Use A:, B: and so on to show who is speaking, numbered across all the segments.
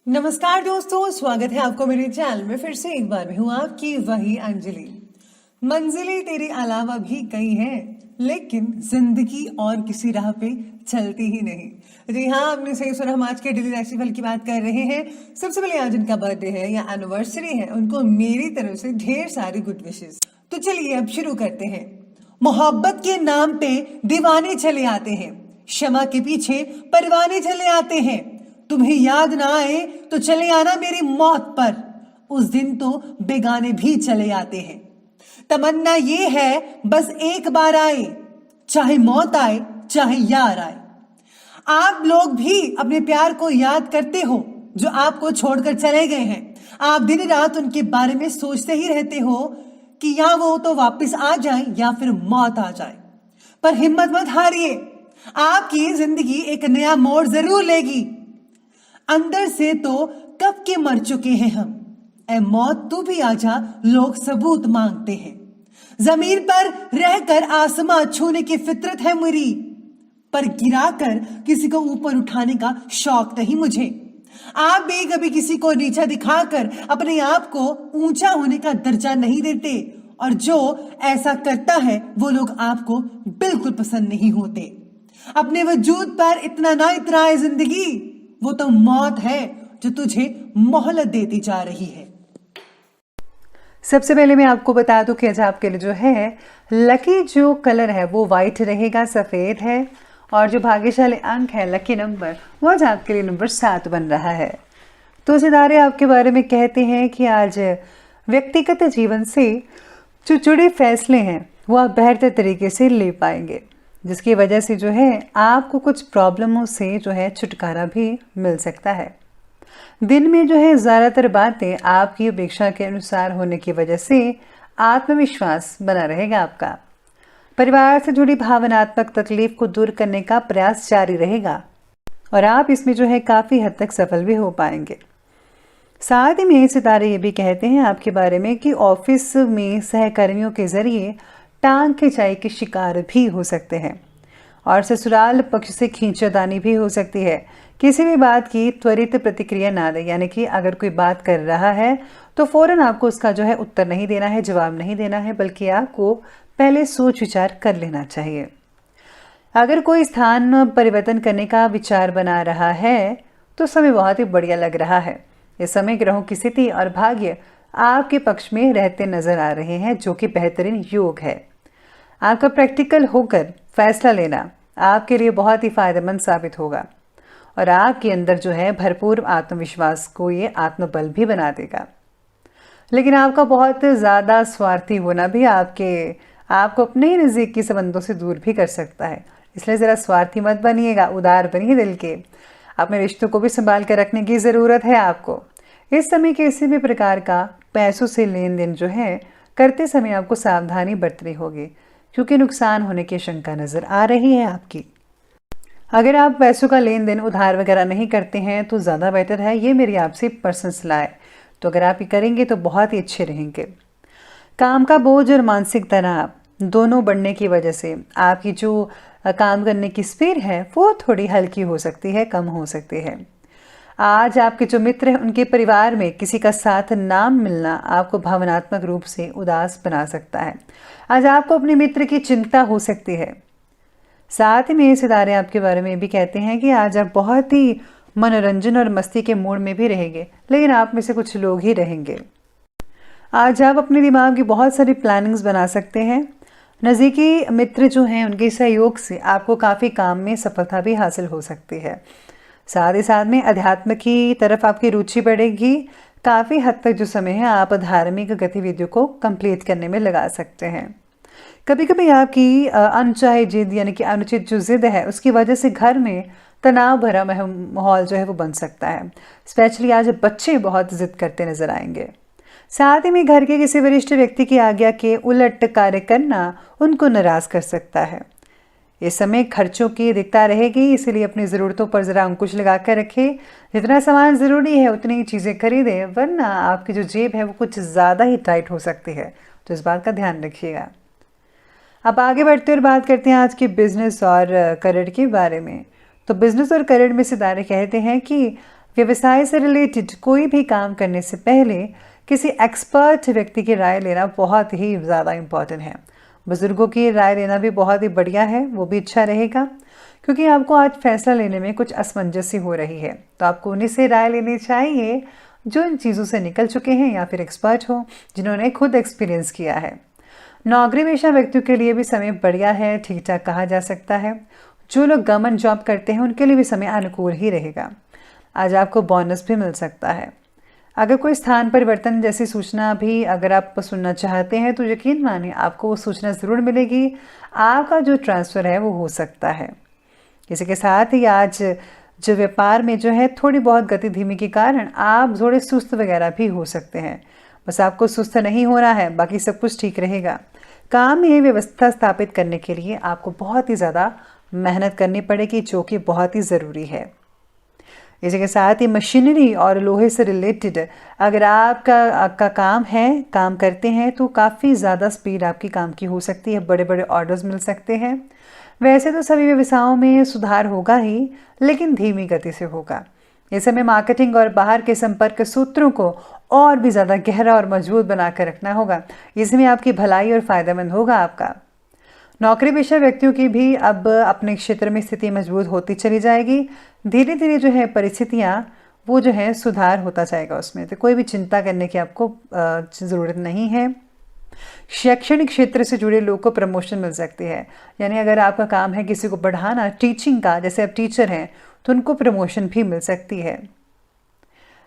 A: नमस्कार दोस्तों, स्वागत है आपको मेरे चैनल में। फिर से एक बार मैं हूँ आपकी वही अंजलि। मंजिलें तेरे अलावा भी कई हैं, लेकिन जिंदगी और किसी राह पे चलती ही नहीं। जी हाँ, आपने सही सुना। हम आज के डेली राशिफल की बात कर रहे हैं। सबसे पहले आज जिनका बर्थडे है या एनिवर्सरी है, उनको मेरी तरफ से ढेर सारी गुड विशेस। तो चलिए अब शुरू करते हैं। मोहब्बत के नाम पे दीवाने चले आते हैं, क्षमा के पीछे परवाने चले आते हैं। तुम्हें याद ना आए तो चले आना मेरी मौत पर, उस दिन तो बेगाने भी चले आते हैं। तमन्ना ये है बस एक बार आए, चाहे मौत आए चाहे यार आए। आप लोग भी अपने प्यार को याद करते हो जो आपको छोड़कर चले गए हैं। आप दिन रात उनके बारे में सोचते ही रहते हो कि या वो तो वापस आ जाए या फिर मौत आ जाए। पर हिम्मत मत हारिए, आपकी जिंदगी एक नया मोड़ जरूर लेगी। अंदर से तो कब के मर चुके हैं हम, ए मौत तू भी आजा, लोग सबूत मांगते हैं। जमीन पर रहकर आसमां छूने की फितरत है मेरी, पर गिराकर किसी को ऊपर उठाने का शौक नहीं मुझे। आप भी कभी किसी को नीचा दिखाकर अपने आप को ऊंचा होने का दर्जा नहीं देते, और जो ऐसा करता है वो लोग आपको बिल्कुल पसंद नहीं होते। अपने वजूद पर इतना ना इतराए जिंदगी, वो तो मौत है जो तुझे मोहलत देती जा रही है।
B: सबसे पहले मैं आपको बता दूं कि आज आपके लिए जो है लकी जो कलर है वो वाइट रहेगा, सफ़ेद है। और जो भाग्यशाली अंक है, लकी नंबर, वो आज आपके लिए नंबर 7 बन रहा है। तो सितारे आपके बारे में कहते हैं कि आज व्यक्तिगत जीवन से जो जुड़े फैसले हैं वो आप बेहतर तरीके से ले पाएंगे, जिसकी वजह से जो है आपको कुछ प्रॉब्लमों से जो है छुटकारा भी मिल सकता है। दिन में जो है ज़्यादातर बातें आपकी अपेक्षा के अनुसार होने की वजह से आत्मविश्वास बना रहेगा आपका। परिवार से जुड़ी भावनात्मक तकलीफ को दूर करने का प्रयास जारी रहेगा और आप इसमें जो है काफ़ी हद तक सफल भी हो पाएंगे। साथ ही में सितारे ये भी कहते हैं आपके बारे में कि ऑफिस में सहकर्मियों के जरिए टांग खिंचाई के शिकार भी हो सकते हैं और ससुराल पक्ष से खींचातानी भी हो सकती है। किसी भी बात की त्वरित प्रतिक्रिया ना दें, यानी कि अगर कोई बात कर रहा है तो फौरन आपको उसका जो है उत्तर नहीं देना है, जवाब नहीं देना है, बल्कि आपको पहले सोच विचार कर लेना चाहिए। अगर कोई स्थान परिवर्तन करने का विचार बना रहा है तो समय बहुत ही बढ़िया लग रहा है। इस समय ग्रहों की स्थिति और भाग्य आपके पक्ष में रहते नजर आ रहे हैं, जो कि बेहतरीन योग है। आपका प्रैक्टिकल होकर फैसला लेना आपके लिए बहुत ही फायदेमंद साबित होगा और आपके अंदर जो है भरपूर आत्मविश्वास को ये आत्मबल भी बना देगा। लेकिन आपका बहुत ज़्यादा स्वार्थी होना भी आपको अपने ही नज़दीकी संबंधों से दूर भी कर सकता है। इसलिए ज़रा स्वार्थी मत बनिएगा, उदार बनिए दिल के। अपने रिश्तों को भी संभाल कर रखने की ज़रूरत है आपको। इस समय किसी भी प्रकार का पैसों से लेन देन जो है करते समय आपको सावधानी बरतनी होगी, क्योंकि नुकसान होने की आशंका नज़र आ रही है आपकी। अगर आप पैसों का लेन देन उधार वगैरह नहीं करते हैं तो ज़्यादा बेटर है, ये मेरी आपसे पर्सनल सलाह है। तो अगर आप ये करेंगे तो बहुत ही अच्छे रहेंगे। काम का बोझ और मानसिक तनाव दोनों बढ़ने की वजह से आपकी जो काम करने की स्पीड है वो थोड़ी हल्की हो सकती है, कम हो सकती है। आज आपके जो मित्र हैं उनके परिवार में किसी का साथ ना मिलना आपको भावनात्मक रूप से उदास बना सकता है। आज आपको अपने मित्र की चिंता हो सकती है। साथ ही में सितारे आपके बारे में भी कहते हैं कि आज आप बहुत ही मनोरंजन और मस्ती के मूड में भी रहेंगे, लेकिन आप में से कुछ लोग ही रहेंगे। आज आप अपने दिमाग की बहुत सारी प्लानिंग्स बना सकते हैं। नज़दीकी मित्र जो हैं उनके सहयोग से आपको काफ़ी काम में सफलता भी हासिल हो सकती है। साथ ही साथ में अध्यात्म की तरफ आपकी रुचि बढ़ेगी। काफ़ी हद तक जो समय है आप धार्मिक गतिविधियों को कंप्लीट करने में लगा सकते हैं। कभी कभी आपकी अनचाही जिद यानी कि अनुचित जो जिद है उसकी वजह से घर में तनाव भरा माहौल जो है वो बन सकता है। स्पेशली आज बच्चे बहुत जिद करते नजर आएंगे। साथ ही में घर के किसी वरिष्ठ व्यक्ति की आज्ञा के उलट कार्य करना उनको नाराज कर सकता है। इस समय खर्चों की दिक्कत रहेगी, इसलिए अपनी ज़रूरतों पर ज़रा अंकुश लगा कर रखें। जितना सामान ज़रूरी है उतनी ही चीज़ें खरीदें, वरना आपकी जो जेब है वो कुछ ज़्यादा ही टाइट हो सकती है। तो इस बात का ध्यान रखिएगा। अब आगे बढ़ते और बात करते हैं आज के बिजनेस और करियर के बारे में। तो बिजनेस और करियर में सितारे कहते हैं कि व्यवसाय से रिलेटेड कोई भी काम करने से पहले किसी एक्सपर्ट व्यक्ति की राय लेना बहुत ही ज़्यादा इम्पॉर्टेंट है। बुजुर्गों की राय लेना भी बहुत ही बढ़िया है, वो भी अच्छा रहेगा, क्योंकि आपको आज फैसला लेने में कुछ असमंजस हो रही है, तो आपको उन्हीं से राय लेनी चाहिए जो इन चीज़ों से निकल चुके हैं या फिर एक्सपर्ट हो, जिन्होंने खुद एक्सपीरियंस किया है। नौकरी पेशा व्यक्तियों के लिए भी समय बढ़िया है, ठीक ठाक कहा जा सकता है। जो लोग गवर्नमेंट जॉब करते हैं उनके लिए भी समय अनुकूल ही रहेगा। आज आपको बोनस भी मिल सकता है। अगर कोई स्थान परिवर्तन जैसी सूचना भी अगर आप सुनना चाहते हैं तो यकीन मानिए आपको वो सूचना ज़रूर मिलेगी। आपका जो ट्रांसफ़र है वो हो सकता है। इसी के साथ ही आज जो व्यापार में जो है थोड़ी बहुत गति धीमी के कारण आप थोड़े सुस्त वगैरह भी हो सकते हैं। बस आपको सुस्त नहीं होना है, बाकी सब कुछ ठीक रहेगा। काम में व्यवस्था स्थापित करने के लिए आपको बहुत ही ज़्यादा मेहनत करनी पड़ेगी, जो कि बहुत ही ज़रूरी है। इसी के साथ ही मशीनरी और लोहे से रिलेटेड अगर आपका काम करते हैं तो काफ़ी ज़्यादा स्पीड आपकी काम की हो सकती है, बड़े बड़े ऑर्डर्स मिल सकते हैं। वैसे तो सभी व्यवसायों में सुधार होगा ही, लेकिन धीमी गति से होगा। इस समय मार्केटिंग और बाहर के संपर्क सूत्रों को और भी ज़्यादा गहरा और मजबूत बनाकर रखना होगा। इसमें आपकी भलाई और फ़ायदेमंद होगा आपका। नौकरी पेशा व्यक्तियों की भी अब अपने क्षेत्र में स्थिति मजबूत होती चली जाएगी। धीरे धीरे जो है परिस्थितियाँ वो जो है सुधार होता जाएगा उसमें, तो कोई भी चिंता करने की आपको ज़रूरत नहीं है। शैक्षणिक क्षेत्र से जुड़े लोग को प्रमोशन मिल सकती है, यानी अगर आपका काम है किसी को बढ़ाना, टीचिंग का, जैसे आप टीचर हैं तो उनको प्रमोशन भी मिल सकती है।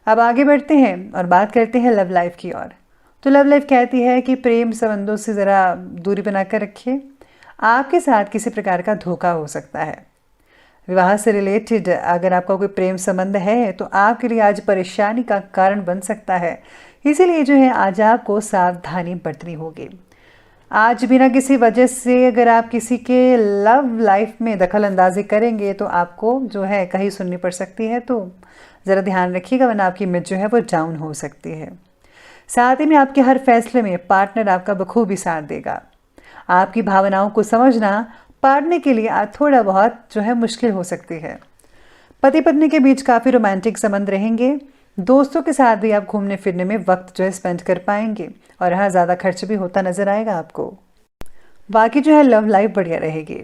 B: अब आगे बढ़ते हैं और बात करते हैं लव लाइफ की ओर। तो लव लाइफ कहती है कि प्रेम संबंधों से ज़रा दूरी बनाकर रखिए। आपके साथ किसी प्रकार का धोखा हो सकता है। विवाह से रिलेटेड अगर आपका कोई प्रेम संबंध है तो आपके लिए आज परेशानी का कारण बन सकता है, इसीलिए जो है आज आपको सावधानी बरतनी होगी। आज बिना किसी वजह से अगर आप किसी के लव लाइफ में दखल अंदाजी करेंगे तो आपको जो है कहीं सुननी पड़ सकती है, तो ज़रा ध्यान रखिएगा, वरना आपकी इमेज जो है वो डाउन हो सकती है। साथ ही में आपके हर फैसले में पार्टनर आपका बखूबी साथ देगा। आपकी भावनाओं को समझना पार्टनर के लिए आज थोड़ा बहुत जो है मुश्किल हो सकती है। पति पत्नी के बीच काफ़ी रोमांटिक संबंध रहेंगे। दोस्तों के साथ भी आप घूमने फिरने में वक्त जो है स्पेंड कर पाएंगे और यहाँ ज़्यादा खर्च भी होता नज़र आएगा आपको। बाकी जो है लव लाइफ बढ़िया रहेगी।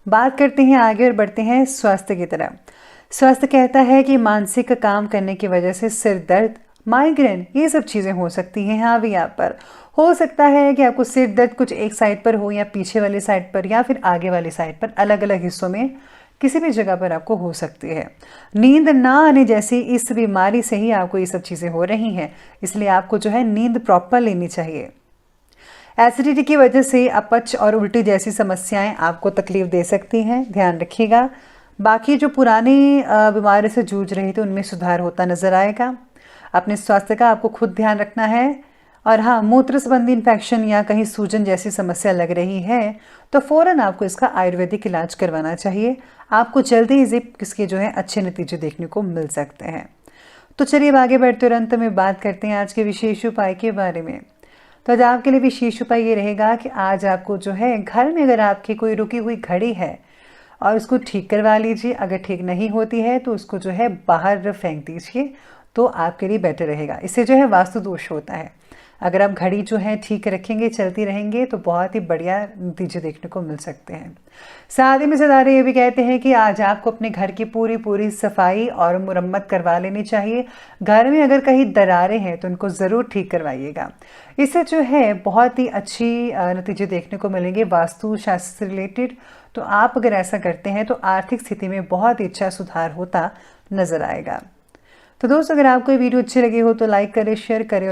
B: बात करते हैं आगे और बढ़ते हैं स्वास्थ्य की तरफ। स्वास्थ्य कहता है कि मानसिक काम करने की वजह से सिर दर्द, माइग्रेन, ये सब चीज़ें हो सकती हैं। हाँ भी आप पर हो सकता है कि आपको सिर दर्द कुछ एक साइड पर हो, या पीछे वाली साइड पर, या फिर आगे वाली साइड पर, अलग अलग हिस्सों में किसी भी जगह पर आपको हो सकती है। नींद ना आने जैसी इस बीमारी से ही आपको ये सब चीज़ें हो रही हैं, इसलिए आपको जो है नींद प्रॉपर लेनी चाहिए। एसिडिटी की वजह से अपच और उल्टी जैसी समस्याएं आपको तकलीफ दे सकती हैं, ध्यान रखिएगा। बाकी जो पुरानी बीमारी से जूझ रहे थे उनमें सुधार होता नजर आएगा। अपने स्वास्थ्य का आपको खुद ध्यान रखना है। और हाँ, मूत्र संबंधी इन्फेक्शन या कहीं सूजन जैसी समस्या लग रही है तो फ़ौरन आपको इसका आयुर्वेदिक इलाज करवाना चाहिए। आपको जल्दी ही इसके जो है अच्छे नतीजे देखने को मिल सकते हैं। तो चलिए आगे बढ़ते और अंत में बात करते हैं आज के विशेष उपाय के बारे में। तो आज आपके लिए विशेष उपाय ये रहेगा कि आज आपको जो है घर में अगर आपकी कोई रुकी हुई घड़ी है और उसको ठीक करवा लीजिए। अगर ठीक नहीं होती है तो उसको जो है बाहर फेंक दीजिए, तो आपके लिए बेटर रहेगा। इससे जो है वास्तु दोष होता है। अगर आप घड़ी जो है ठीक रखेंगे, चलती रहेंगे, तो बहुत ही बढ़िया नतीजे देखने को मिल सकते हैं। साथ ही में सितारे ये भी कहते हैं कि आज आपको अपने घर की पूरी सफाई और मुरम्मत करवा लेनी चाहिए। घर में अगर कहीं दरारें हैं तो उनको ज़रूर ठीक करवाइएगा। इससे जो है बहुत ही अच्छी नतीजे देखने को मिलेंगे वास्तु शास्त्र से रिलेटेड। तो आप अगर ऐसा करते हैं तो आर्थिक स्थिति में बहुत ही अच्छा सुधार होता नजर आएगा। तो दोस्तों, अगर आपको ये वीडियो अच्छी लगी हो तो लाइक करें, शेयर करें और